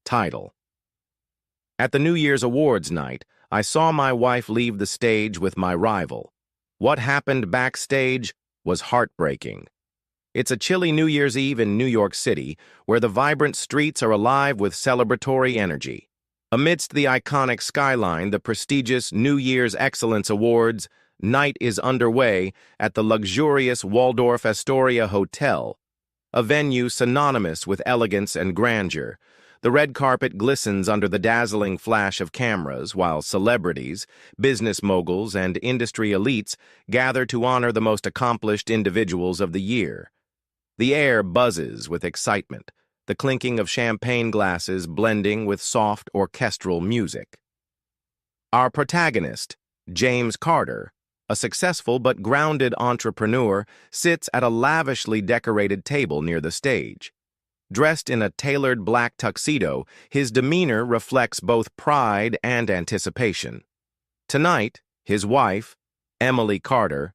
Title: At the New Year's Awards night, I saw my wife leave the stage with my rival. What happened backstage was heartbreaking. It's a chilly New Year's Eve in New York City, where the vibrant streets are alive with celebratory energy. Amidst the iconic skyline, the prestigious New Year's Excellence Awards night is underway at the luxurious Waldorf Astoria Hotel, a venue synonymous with elegance and grandeur. The red carpet glistens under the dazzling flash of cameras, while celebrities, business moguls, and industry elites gather to honor the most accomplished individuals of the year. The air buzzes with excitement, the clinking of champagne glasses blending with soft orchestral music. Our protagonist, James Carter, a successful but grounded entrepreneur, sits at a lavishly decorated table near the stage. Dressed in a tailored black tuxedo, his demeanor reflects both pride and anticipation. Tonight, his wife, Emily Carter,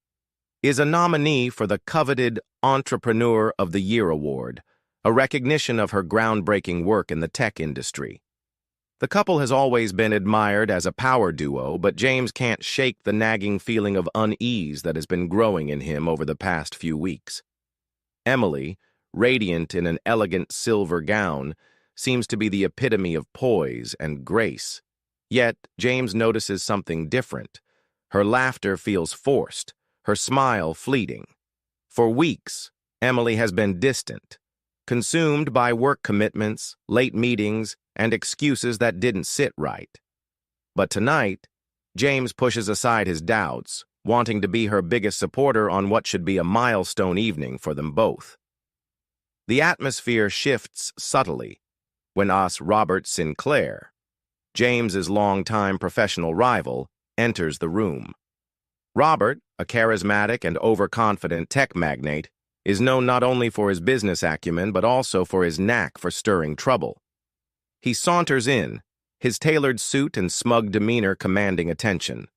is a nominee for the coveted Entrepreneur of the Year award, a recognition of her groundbreaking work in the tech industry. The couple has always been admired as a power duo, but James can't shake the nagging feeling of unease that has been growing in him over the past few weeks. Emily, radiant in an elegant silver gown, seems to be the epitome of poise and grace. Yet, James notices something different. Her laughter feels forced, her smile fleeting. For weeks, Emily has been distant, consumed by work commitments, late meetings, and excuses that didn't sit right. But tonight, James pushes aside his doubts, wanting to be her biggest supporter on what should be a milestone evening for them both. The atmosphere shifts subtly when Robert Sinclair, James's longtime professional rival, enters the room. Robert, a charismatic and overconfident tech magnate, is known not only for his business acumen but also for his knack for stirring trouble. He saunters in, his tailored suit and smug demeanor commanding attention.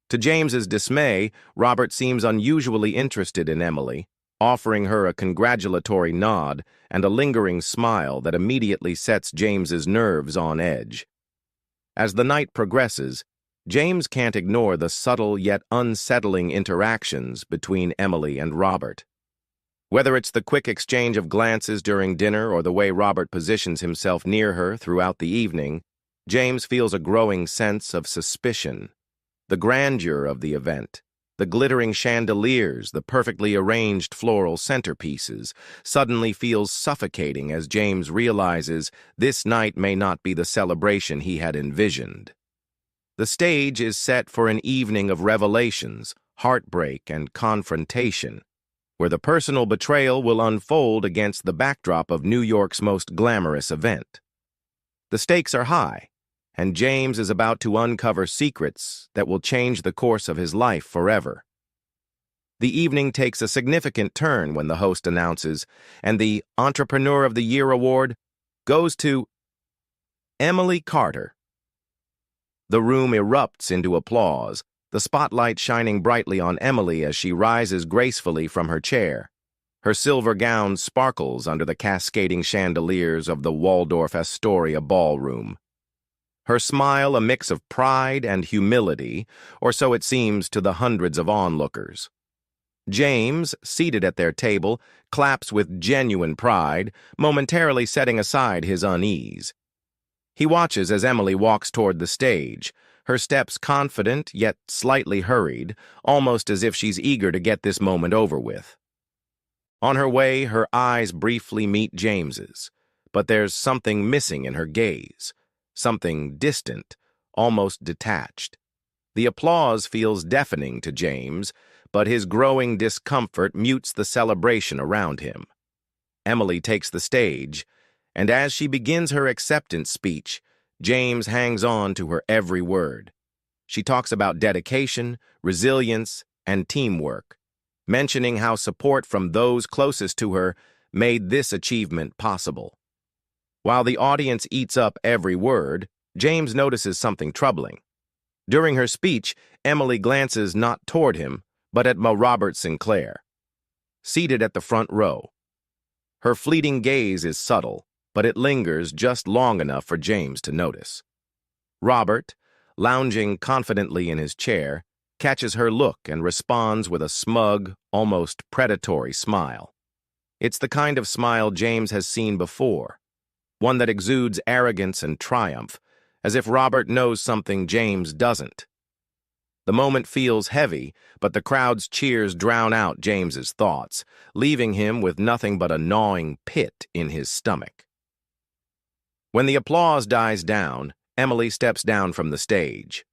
To James's dismay, Robert seems unusually interested in Emily, offering her a congratulatory nod and a lingering smile that immediately sets James's nerves on edge. As the night progresses, James can't ignore the subtle yet unsettling interactions between Emily and Robert. Whether it's the quick exchange of glances during dinner or the way Robert positions himself near her throughout the evening, James feels a growing sense of suspicion. The grandeur of the event, the glittering chandeliers, the perfectly arranged floral centerpieces, suddenly feels suffocating as James realizes this night may not be the celebration he had envisioned. The stage is set for an evening of revelations, heartbreak, and confrontation, where the personal betrayal will unfold against the backdrop of New York's most glamorous event. The stakes are high, and James is about to uncover secrets that will change the course of his life forever. The evening takes a significant turn when the host announces, and the Entrepreneur of the Year award goes to Emily Carter. The room erupts into applause, the spotlight shining brightly on Emily as she rises gracefully from her chair. Her silver gown sparkles under the cascading chandeliers of the Waldorf Astoria ballroom. Her smile a mix of pride and humility, or so it seems to the hundreds of onlookers. James, seated at their table, claps with genuine pride, momentarily setting aside his unease. He watches as Emily walks toward the stage, her steps confident yet slightly hurried, almost as if she's eager to get this moment over with. On her way, her eyes briefly meet James's, but there's something missing in her gaze, something distant, almost detached. The applause feels deafening to James, but his growing discomfort mutes the celebration around him. Emily takes the stage, and as she begins her acceptance speech, James hangs on to her every word. She talks about dedication, resilience, and teamwork, mentioning how support from those closest to her made this achievement possible. While the audience eats up every word, James notices something troubling. During her speech, Emily glances not toward him, but at Robert Sinclair, seated at the front row. Her fleeting gaze is subtle, but it lingers just long enough for James to notice. Robert, lounging confidently in his chair, catches her look and responds with a smug, almost predatory smile. It's the kind of smile James has seen before, one that exudes arrogance and triumph, as if Robert knows something James doesn't. The moment feels heavy, but the crowd's cheers drown out James's thoughts, leaving him with nothing but a gnawing pit in his stomach. When the applause dies down, Emily steps down from the stage.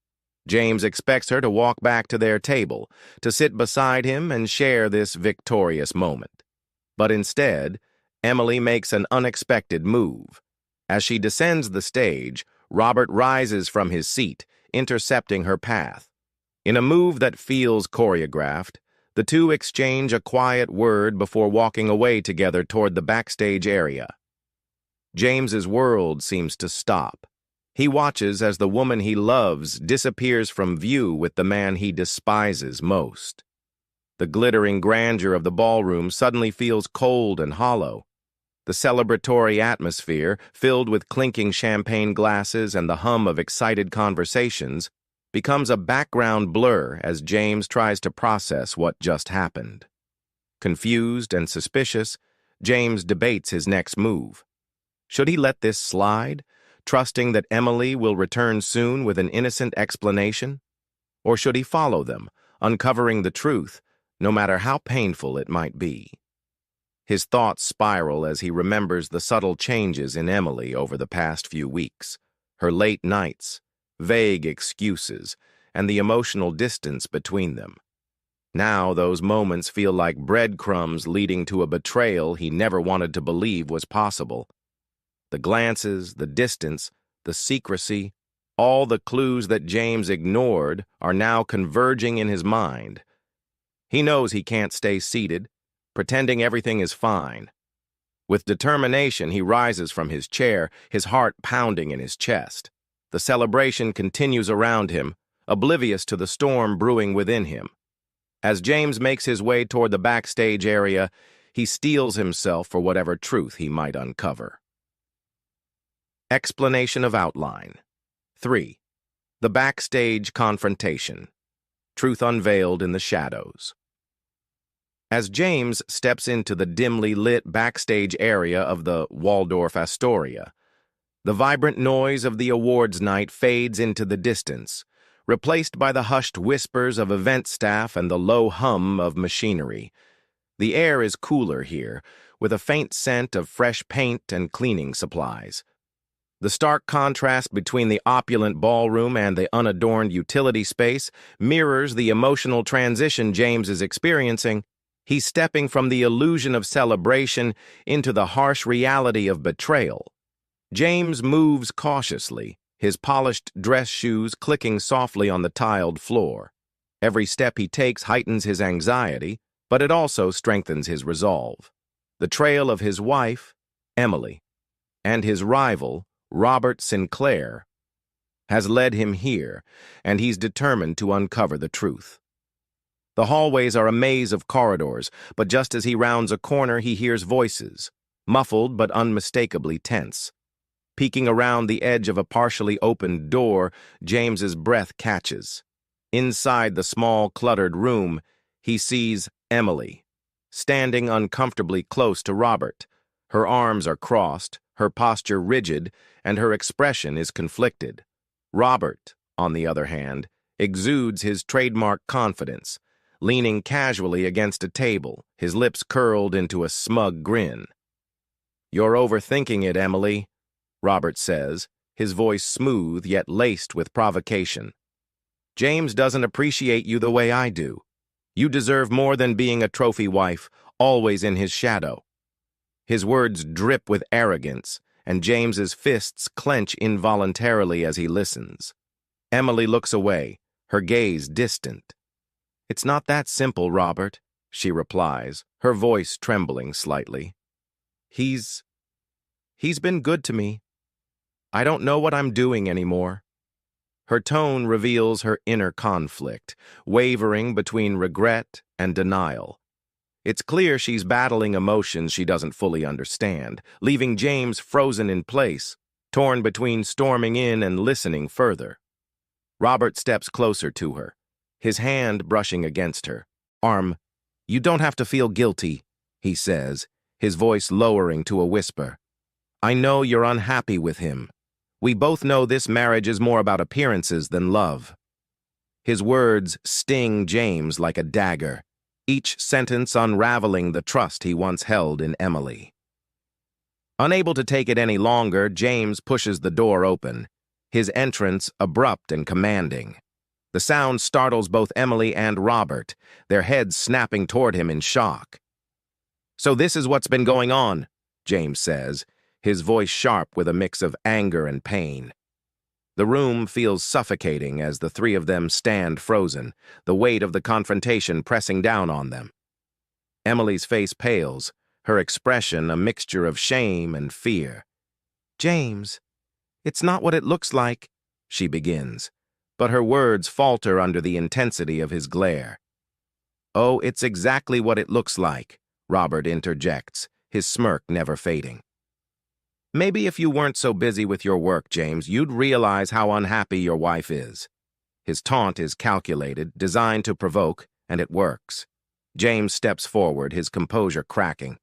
James expects her to walk back to their table, to sit beside him and share this victorious moment. But instead, Emily makes an unexpected move. As she descends the stage, Robert rises from his seat, intercepting her path. In a move that feels choreographed, the two exchange a quiet word before walking away together toward the backstage area. James's world seems to stop. He watches as the woman he loves disappears from view with the man he despises most. The glittering grandeur of the ballroom suddenly feels cold and hollow. The celebratory atmosphere, filled with clinking champagne glasses and the hum of excited conversations, becomes a background blur as James tries to process what just happened. Confused and suspicious, James debates his next move. Should he let this slide, trusting that Emily will return soon with an innocent explanation? Or should he follow them, uncovering the truth, no matter how painful it might be? His thoughts spiral as he remembers the subtle changes in Emily over the past few weeks, her late nights, vague excuses, and the emotional distance between them. Now those moments feel like breadcrumbs leading to a betrayal he never wanted to believe was possible. The glances, the distance, the secrecy, all the clues that James ignored are now converging in his mind. He knows he can't stay seated, pretending everything is fine. With determination, he rises from his chair, his heart pounding in his chest. The celebration continues around him, oblivious to the storm brewing within him. As James makes his way toward the backstage area, he steels himself for whatever truth he might uncover. Explanation of outline. 3. The backstage confrontation. Truth unveiled in the shadows. As James steps into the dimly lit backstage area of the Waldorf Astoria, the vibrant noise of the awards night fades into the distance, replaced by the hushed whispers of event staff and the low hum of machinery. The air is cooler here, with a faint scent of fresh paint and cleaning supplies. The stark contrast between the opulent ballroom and the unadorned utility space mirrors the emotional transition James is experiencing. He's stepping from the illusion of celebration into the harsh reality of betrayal. James moves cautiously, his polished dress shoes clicking softly on the tiled floor. Every step he takes heightens his anxiety, but it also strengthens his resolve. The trail of his wife, Emily, and his rival, Robert Sinclair, has led him here, and he's determined to uncover the truth. The hallways are a maze of corridors, but just as he rounds a corner, he hears voices, muffled but unmistakably tense. Peeking around the edge of a partially opened door, James's breath catches. Inside the small, cluttered room, he sees Emily, standing uncomfortably close to Robert. Her arms are crossed, her posture rigid, and her expression is conflicted. Robert, on the other hand, exudes his trademark confidence, leaning casually against a table, his lips curled into a smug grin. "You're overthinking it, Emily," Robert says, his voice smooth yet laced with provocation. "James doesn't appreciate you the way I do. You deserve more than being a trophy wife, always in his shadow." His words drip with arrogance, and James's fists clench involuntarily as he listens. Emily looks away, her gaze distant. "It's not that simple, Robert," she replies, her voice trembling slightly. He's been good to me. I don't know what I'm doing anymore." Her tone reveals her inner conflict, wavering between regret and denial. It's clear she's battling emotions she doesn't fully understand, leaving James frozen in place, torn between storming in and listening further. Robert steps closer to her, his hand brushing against her. You don't have to feel guilty, he says, his voice lowering to a whisper. I know you're unhappy with him. We both know this marriage is more about appearances than love. His words sting James like a dagger, each sentence unraveling the trust he once held in Emily. Unable to take it any longer, James pushes the door open, his entrance abrupt and commanding. The sound startles both Emily and Robert, their heads snapping toward him in shock. So this is what's been going on, James says, his voice sharp with a mix of anger and pain. The room feels suffocating as the three of them stand frozen, the weight of the confrontation pressing down on them. Emily's face pales, her expression a mixture of shame and fear. James, it's not what it looks like, she begins, but her words falter under the intensity of his glare. Oh, it's exactly what it looks like, Robert interjects, his smirk never fading. Maybe if you weren't so busy with your work, James, you'd realize how unhappy your wife is. His taunt is calculated, designed to provoke, and it works. James steps forward, his composure cracking.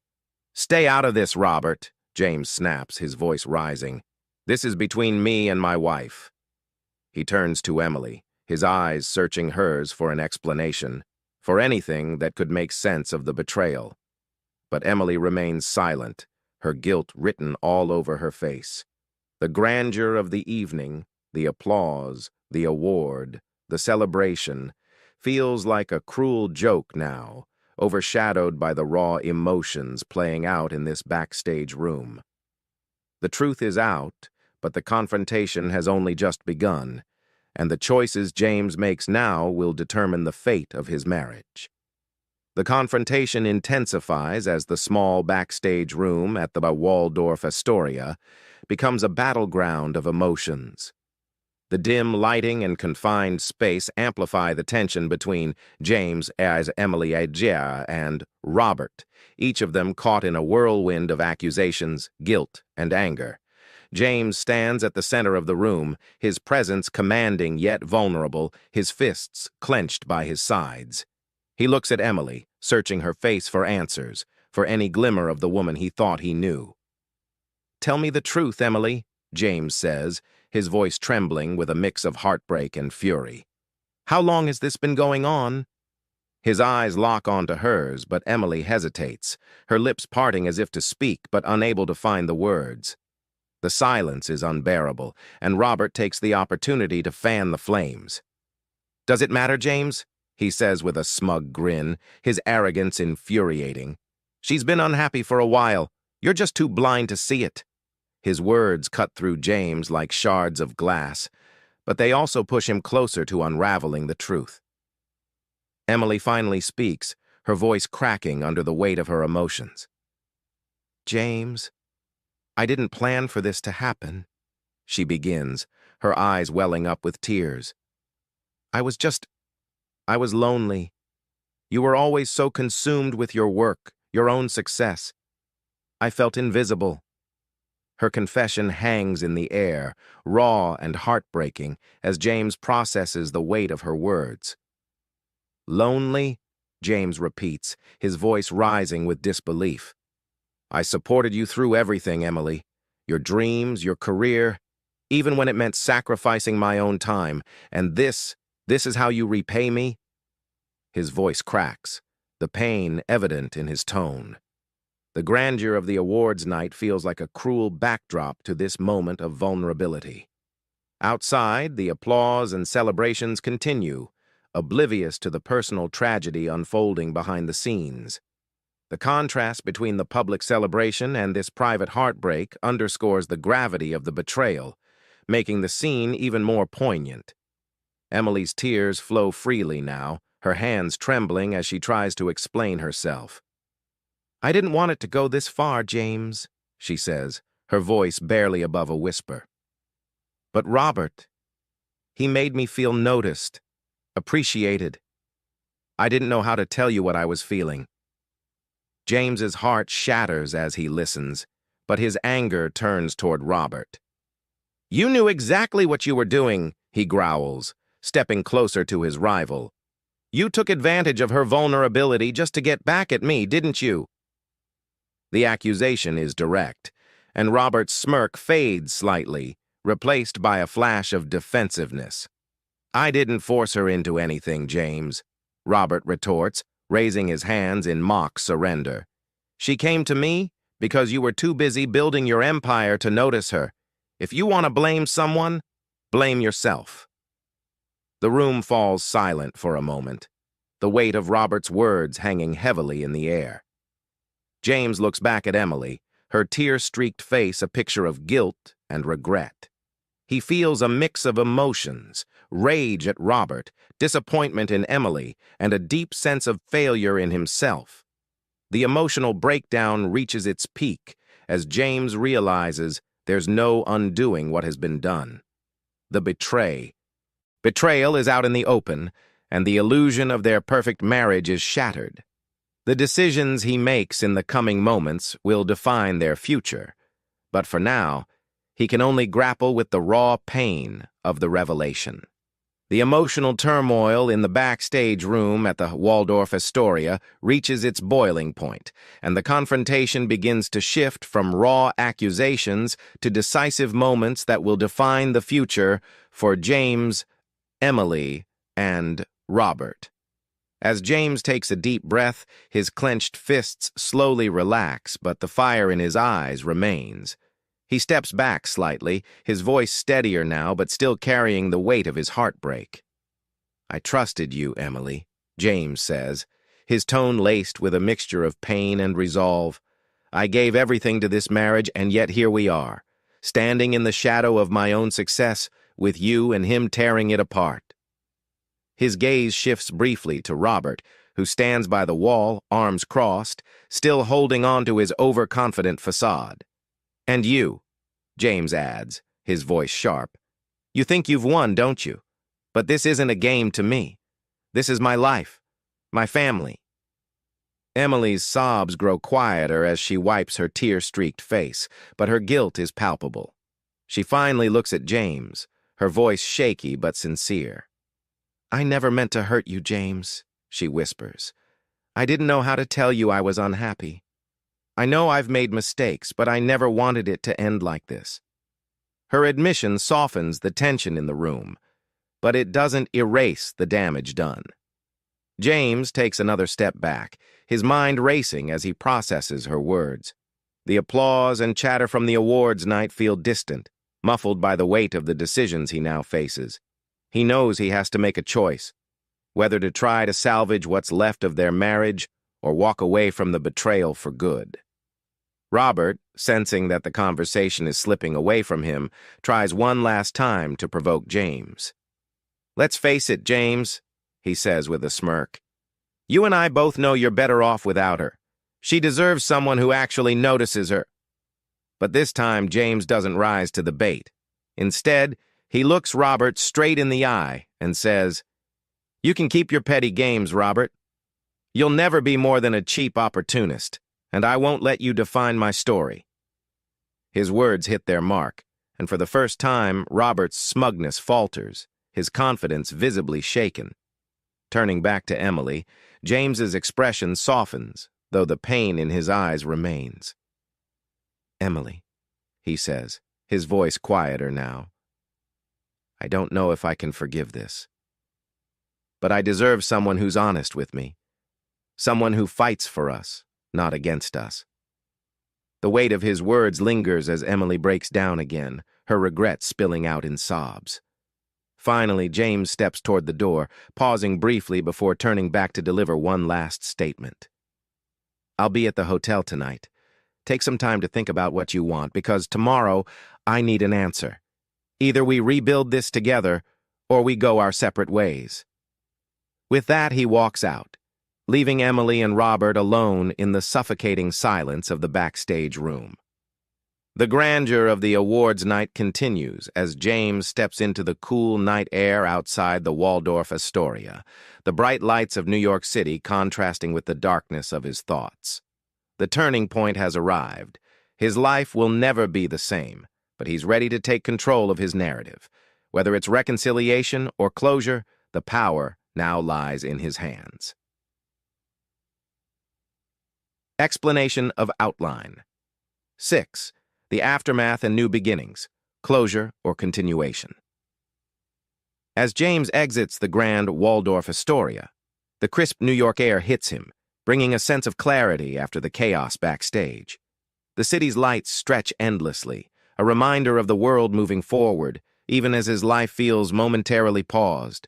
Stay out of this, Robert, James snaps, his voice rising. This is between me and my wife. He turns to Emily, his eyes searching hers for an explanation, for anything that could make sense of the betrayal. But Emily remains silent, her guilt written all over her face. The grandeur of the evening, the applause, the award, the celebration, feels like a cruel joke now, overshadowed by the raw emotions playing out in this backstage room. The truth is out, but the confrontation has only just begun, and the choices James makes now will determine the fate of his marriage. The confrontation intensifies as the small backstage room at the Waldorf Astoria becomes a battleground of emotions. The dim lighting and confined space amplify the tension between James as Emily Agia and Robert, each of them caught in a whirlwind of accusations, guilt, and anger. James stands at the center of the room, his presence commanding yet vulnerable, his fists clenched by his sides. He looks at Emily, searching her face for answers, for any glimmer of the woman he thought he knew. Tell me the truth, Emily, James says, his voice trembling with a mix of heartbreak and fury. How long has this been going on? His eyes lock onto hers, but Emily hesitates, her lips parting as if to speak, but unable to find the words. The silence is unbearable, and Robert takes the opportunity to fan the flames. Does it matter, James? He says with a smug grin, his arrogance infuriating. She's been unhappy for a while. You're just too blind to see it. His words cut through James like shards of glass, but they also push him closer to unraveling the truth. Emily finally speaks, her voice cracking under the weight of her emotions. James, I didn't plan for this to happen, she begins, her eyes welling up with tears. I was lonely. You were always so consumed with your work, your own success. I felt invisible. Her confession hangs in the air, raw and heartbreaking, as James processes the weight of her words. Lonely? James repeats, his voice rising with disbelief. I supported you through everything, Emily. Your dreams, your career, even when it meant sacrificing my own time. And this is how you repay me? His voice cracks, the pain evident in his tone. The grandeur of the awards night feels like a cruel backdrop to this moment of vulnerability. Outside, the applause and celebrations continue, oblivious to the personal tragedy unfolding behind the scenes. The contrast between the public celebration and this private heartbreak underscores the gravity of the betrayal, making the scene even more poignant. Emily's tears flow freely now, her hands trembling as she tries to explain herself. I didn't want it to go this far, James, she says, her voice barely above a whisper. But Robert, he made me feel noticed, appreciated. I didn't know how to tell you what I was feeling. James's heart shatters as he listens, but his anger turns toward Robert. "You knew exactly what you were doing," he growls, stepping closer to his rival. "You took advantage of her vulnerability just to get back at me, didn't you?" The accusation is direct, and Robert's smirk fades slightly, replaced by a flash of defensiveness. "I didn't force her into anything, James," Robert retorts, raising his hands in mock surrender. "She came to me because you were too busy building your empire to notice her. If you want to blame someone, blame yourself." The room falls silent for a moment, the weight of Robert's words hanging heavily in the air. James looks back at Emily, her tear-streaked face a picture of guilt and regret. He feels a mix of emotions, rage at Robert, disappointment in Emily, and a deep sense of failure in himself. The emotional breakdown reaches its peak as James realizes there's no undoing what has been done. The betrayal is out in the open, and the illusion of their perfect marriage is shattered. The decisions he makes in the coming moments will define their future, but for now, he can only grapple with the raw pain of the revelation. The emotional turmoil in the backstage room at the Waldorf Astoria reaches its boiling point, and the confrontation begins to shift from raw accusations to decisive moments that will define the future for James, Emily, and Robert. As James takes a deep breath, his clenched fists slowly relax, but the fire in his eyes remains. He steps back slightly, his voice steadier now, but still carrying the weight of his heartbreak. "I trusted you, Emily," James says, his tone laced with a mixture of pain and resolve. "I gave everything to this marriage, and yet here we are, standing in the shadow of my own success, with you and him tearing it apart." His gaze shifts briefly to Robert, who stands by the wall, arms crossed, still holding on to his overconfident facade. "And you," James adds, his voice sharp. "You think you've won, don't you? But this isn't a game to me. This is my life, my family." Emily's sobs grow quieter as she wipes her tear-streaked face, but her guilt is palpable. She finally looks at James, her voice shaky but sincere. "I never meant to hurt you, James," she whispers. "I didn't know how to tell you I was unhappy. I know I've made mistakes, but I never wanted it to end like this." Her admission softens the tension in the room, but it doesn't erase the damage done. James takes another step back, his mind racing as he processes her words. The applause and chatter from the awards night feel distant, muffled by the weight of the decisions he now faces. He knows he has to make a choice, whether to try to salvage what's left of their marriage or walk away from the betrayal for good. Robert, sensing that the conversation is slipping away from him, tries one last time to provoke James. "Let's face it, James," he says with a smirk. "You and I both know you're better off without her. She deserves someone who actually notices her." But this time, James doesn't rise to the bait. Instead, he looks Robert straight in the eye and says, "You can keep your petty games, Robert. You'll never be more than a cheap opportunist, and I won't let you define my story." His words hit their mark, and for the first time, Robert's smugness falters, his confidence visibly shaken. Turning back to Emily, James's expression softens, though the pain in his eyes remains. "Emily," he says, his voice quieter now, "I don't know if I can forgive this. But I deserve someone who's honest with me, someone who fights for us, not against us." The weight of his words lingers as Emily breaks down again, her regret spilling out in sobs. Finally, James steps toward the door, pausing briefly before turning back to deliver one last statement. "I'll be at the hotel tonight. Take some time to think about what you want, because tomorrow I need an answer. Either we rebuild this together, or we go our separate ways." With that, he walks out, leaving Emily and Robert alone in the suffocating silence of the backstage room. The grandeur of the awards night continues as James steps into the cool night air outside the Waldorf Astoria, the bright lights of New York City contrasting with the darkness of his thoughts. The turning point has arrived. His life will never be the same, but he's ready to take control of his narrative. Whether it's reconciliation or closure, the power now lies in his hands. Explanation of outline. 6. The aftermath and new beginnings, closure or continuation. As James exits the grand Waldorf Astoria, the crisp New York air hits him, bringing a sense of clarity after the chaos backstage. The city's lights stretch endlessly, a reminder of the world moving forward, even as his life feels momentarily paused.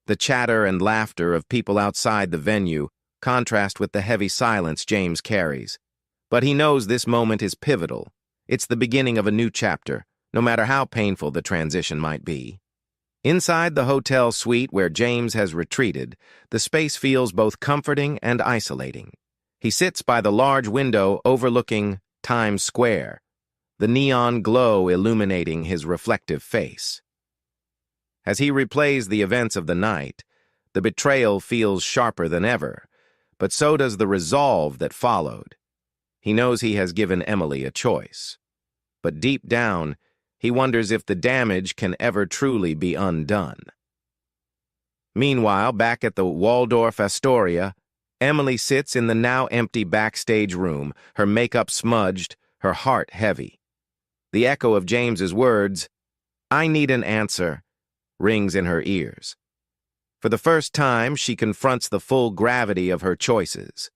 The chatter and laughter of people outside the venue contrast with the heavy silence James carries. But he knows this moment is pivotal. It's the beginning of a new chapter, no matter how painful the transition might be. Inside the hotel suite where James has retreated, the space feels both comforting and isolating. He sits by the large window overlooking Times Square, the neon glow illuminating his reflective face. As he replays the events of the night, the betrayal feels sharper than ever, but so does the resolve that followed. He knows he has given Emily a choice. But deep down, he wonders if the damage can ever truly be undone. Meanwhile, back at the Waldorf Astoria, Emily sits in the now empty backstage room, her makeup smudged, her heart heavy. The echo of James's words, "I need an answer," rings in her ears. For the first time, she confronts the full gravity of her choices.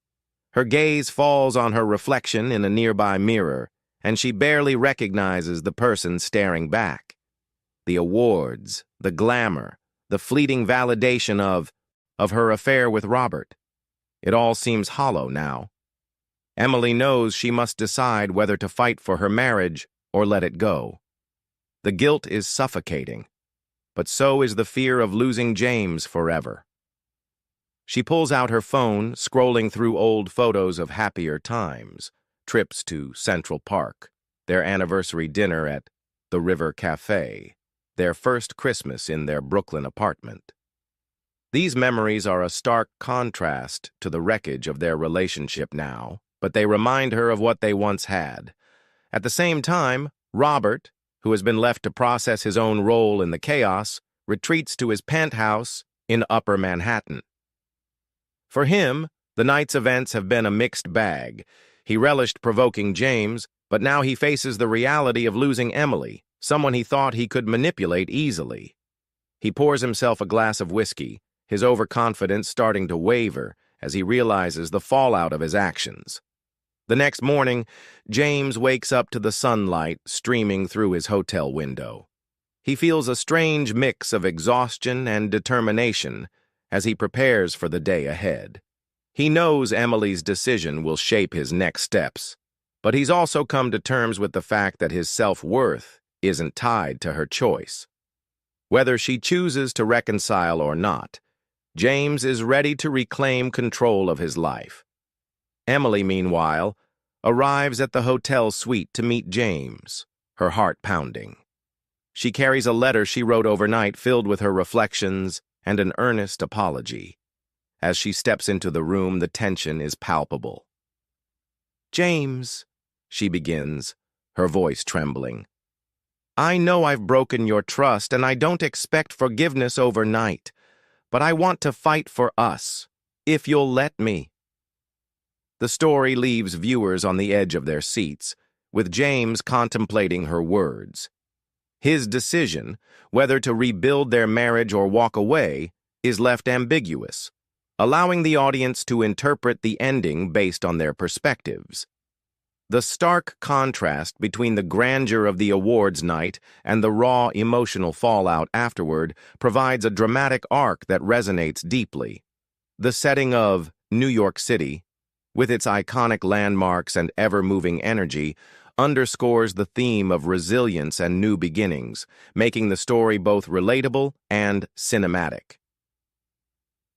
Her gaze falls on her reflection in a nearby mirror, and she barely recognizes the person staring back. The awards, the glamour, the fleeting validation of her affair with Robert. It all seems hollow now. Emily knows she must decide whether to fight for her marriage or let it go. The guilt is suffocating, but so is the fear of losing James forever. She pulls out her phone, scrolling through old photos of happier times. Trips to Central Park, their anniversary dinner at the River Cafe, their first Christmas in their Brooklyn apartment. These memories are a stark contrast to the wreckage of their relationship now, but they remind her of what they once had. At the same time, Robert, who has been left to process his own role in the chaos, retreats to his penthouse in Upper Manhattan. For him, the night's events have been a mixed bag. He relished provoking James, but now he faces the reality of losing Emily, someone he thought he could manipulate easily. He pours himself a glass of whiskey, his overconfidence starting to waver as he realizes the fallout of his actions. The next morning, James wakes up to the sunlight streaming through his hotel window. He feels a strange mix of exhaustion and determination as he prepares for the day ahead. He knows Emily's decision will shape his next steps, but he's also come to terms with the fact that his self-worth isn't tied to her choice. Whether she chooses to reconcile or not, James is ready to reclaim control of his life. Emily, meanwhile, arrives at the hotel suite to meet James, her heart pounding. She carries a letter she wrote overnight filled with her reflections and an earnest apology. As she steps into the room, the tension is palpable. "James," she begins, her voice trembling, "I know I've broken your trust and I don't expect forgiveness overnight, but I want to fight for us, if you'll let me." The story leaves viewers on the edge of their seats, with James contemplating her words. His decision, whether to rebuild their marriage or walk away, is left ambiguous, allowing the audience to interpret the ending based on their perspectives. The stark contrast between the grandeur of the awards night and the raw emotional fallout afterward provides a dramatic arc that resonates deeply. The setting of New York City, with its iconic landmarks and ever-moving energy, underscores the theme of resilience and new beginnings, making the story both relatable and cinematic.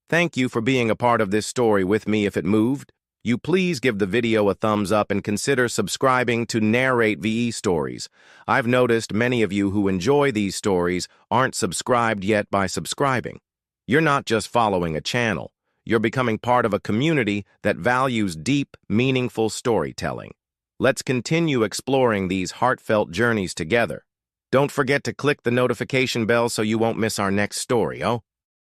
Thank you for being a part of this story with me. If it moved you, please give the video a thumbs up and consider subscribing to Narrate VE Stories. I've noticed many of you who enjoy these stories aren't subscribed yet by subscribing. You're not just following a channel, you're becoming part of a community that values deep, meaningful storytelling. Let's continue exploring these heartfelt journeys together. Don't forget to click the notification bell so you won't miss our next story, oh?